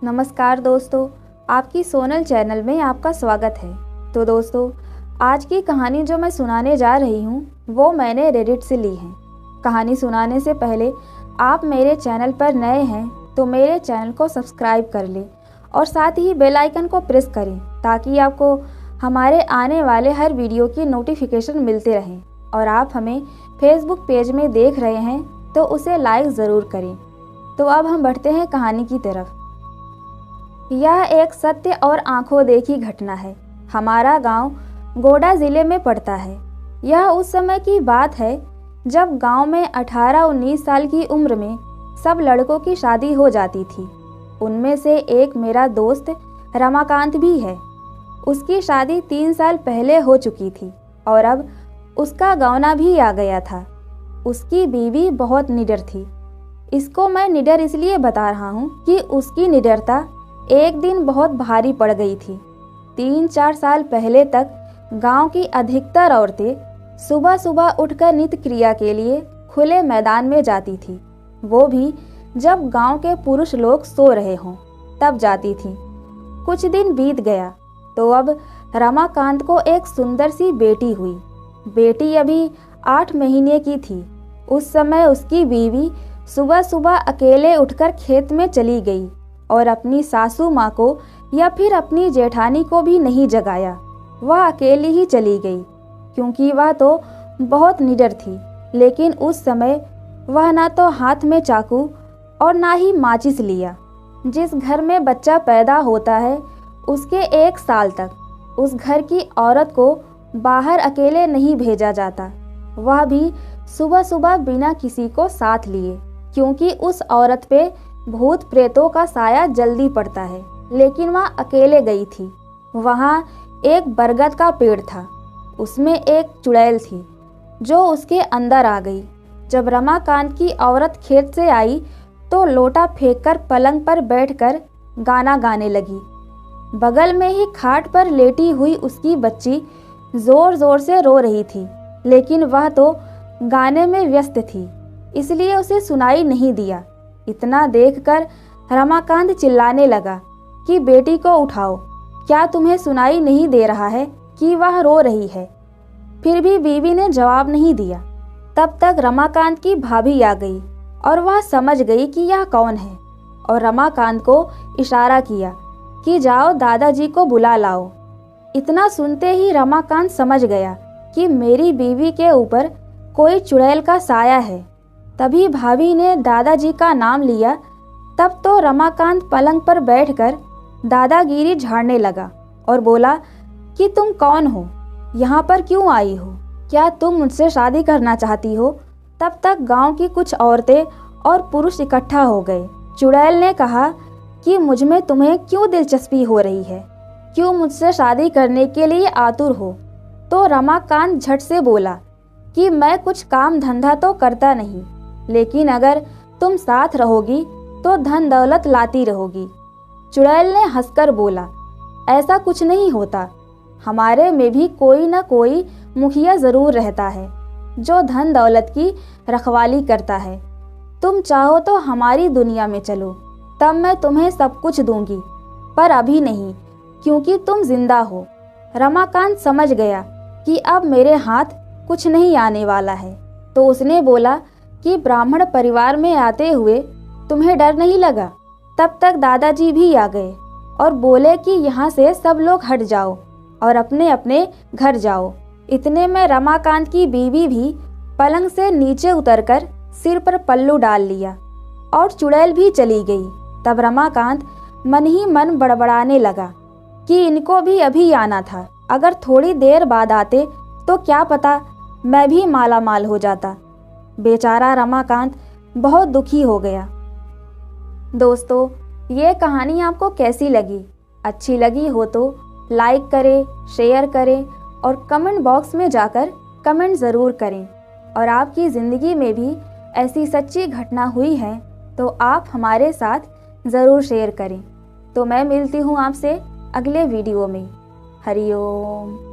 नमस्कार दोस्तों, आपकी सोनल चैनल में आपका स्वागत है। तो दोस्तों, आज की कहानी जो मैं सुनाने जा रही हूँ वो मैंने रेडिट से ली है। कहानी सुनाने से पहले आप मेरे चैनल पर नए हैं तो मेरे चैनल को सब्सक्राइब कर लें और साथ ही बेल आइकन को प्रेस करें ताकि आपको हमारे आने वाले हर वीडियो की नोटिफिकेशन मिलते रहें। और आप हमें फेसबुक पेज में देख रहे हैं तो उसे लाइक ज़रूर करें। तो अब हम बढ़ते हैं कहानी की तरफ। यह एक सत्य और आंखों देखी घटना है। हमारा गांव गोड्डा ज़िले में पड़ता है। यह उस समय की बात है जब गांव में 18-19 साल की उम्र में सब लड़कों की शादी हो जाती थी। उनमें से एक मेरा दोस्त रमाकांत भी है। उसकी शादी 3 साल पहले हो चुकी थी और अब उसका गौना भी आ गया था। उसकी बीवी बहुत निडर थी। इसको मैं निडर इसलिए बता रहा हूँ कि उसकी निडरता एक दिन बहुत भारी पड़ गई थी। 3-4 साल पहले तक गांव की अधिकतर औरतें सुबह सुबह उठकर नित्य क्रिया के लिए खुले मैदान में जाती थी। वो भी जब गांव के पुरुष लोग सो रहे हों तब जाती थी। कुछ दिन बीत गया तो अब रमाकांत को एक सुंदर सी बेटी हुई। बेटी अभी 8 महीने की थी। उस समय उसकी बीवी सुबह सुबह अकेले उठकर खेत में चली गई और अपनी सासू माँ को या फिर अपनी जेठानी को भी नहीं जगाया। वह अकेली ही चली गई क्योंकि वह तो बहुत निडर थी। लेकिन उस समय वह ना तो हाथ में चाकू और ना ही माचिस लिया। जिस घर में बच्चा पैदा होता है उसके 1 साल तक उस घर की औरत को बाहर अकेले नहीं भेजा जाता, वह भी सुबह सुबह बिना किसी को साथ लिए, क्योंकि उस औरत पे भूत प्रेतों का साया जल्दी पड़ता है। लेकिन वह अकेले गई थी। वहाँ एक बरगद का पेड़ था, उसमें एक चुड़ैल थी जो उसके अंदर आ गई। जब रमाकांत की औरत खेत से आई तो लोटा फेंककर पलंग पर बैठकर गाना गाने लगी। बगल में ही खाट पर लेटी हुई उसकी बच्ची जोर जोर से रो रही थी, लेकिन वह तो गाने में व्यस्त थी इसलिए उसे सुनाई नहीं दिया। इतना देखकर रमाकांत चिल्लाने लगा कि बेटी को उठाओ, क्या तुम्हें सुनाई नहीं दे रहा है कि वह रो रही है? फिर भी बीवी ने जवाब नहीं दिया। तब तक रमाकांत की भाभी आ गई और वह समझ गई कि यह कौन है और रमाकांत को इशारा किया कि जाओ दादाजी को बुला लाओ। इतना सुनते ही रमाकांत समझ गया कि मेरी बीवी के ऊपर कोई चुड़ैल का साया है। तभी भाभी ने दादाजी का नाम लिया। तब तो रमाकांत पलंग पर बैठकर दादागिरी झाड़ने लगा और बोला कि तुम कौन हो, यहाँ पर क्यों आई हो, क्या तुम मुझसे शादी करना चाहती हो? तब तक गांव की कुछ औरतें और पुरुष इकट्ठा हो गए। चुड़ैल ने कहा कि मुझ में तुम्हें क्यों दिलचस्पी हो रही है, क्यों मुझसे शादी करने के लिए आतुर हो? तो रमाकांत झट से बोला कि मैं कुछ काम धंधा तो करता नहीं, लेकिन अगर तुम साथ रहोगी तो धन दौलत लाती रहोगी। चुड़ैल ने हंसकर बोला, ऐसा कुछ नहीं होता। हमारे में भी कोई न कोई मुखिया जरूर रहता है जो धन दौलत की रखवाली करता है। तुम चाहो तो हमारी दुनिया में चलो, तब मैं तुम्हें सब कुछ दूंगी, पर अभी नहीं, क्योंकि तुम जिंदा हो। रमाकांत समझ गया कि अब मेरे हाथ कुछ नहीं आने वाला है, तो उसने बोला कि ब्राह्मण परिवार में आते हुए तुम्हें डर नहीं लगा? तब तक दादाजी भी आ गए और बोले कि यहाँ से सब लोग हट जाओ और अपने अपने घर जाओ। इतने में रमाकांत की बीवी भी पलंग से नीचे उतरकर सिर पर पल्लू डाल लिया और चुड़ैल भी चली गई। तब रमाकांत मन ही मन बड़बड़ाने लगा कि इनको भी अभी आना था, अगर थोड़ी देर बाद आते तो क्या पता मैं भी माला माल हो जाता। बेचारा रमाकांत बहुत दुखी हो गया। दोस्तों, ये कहानी आपको कैसी लगी? अच्छी लगी हो तो लाइक करें, शेयर करें और कमेंट बॉक्स में जाकर कमेंट ज़रूर करें। और आपकी ज़िंदगी में भी ऐसी सच्ची घटना हुई है तो आप हमारे साथ ज़रूर शेयर करें। तो मैं मिलती हूँ आपसे अगले वीडियो में। हरि ओम।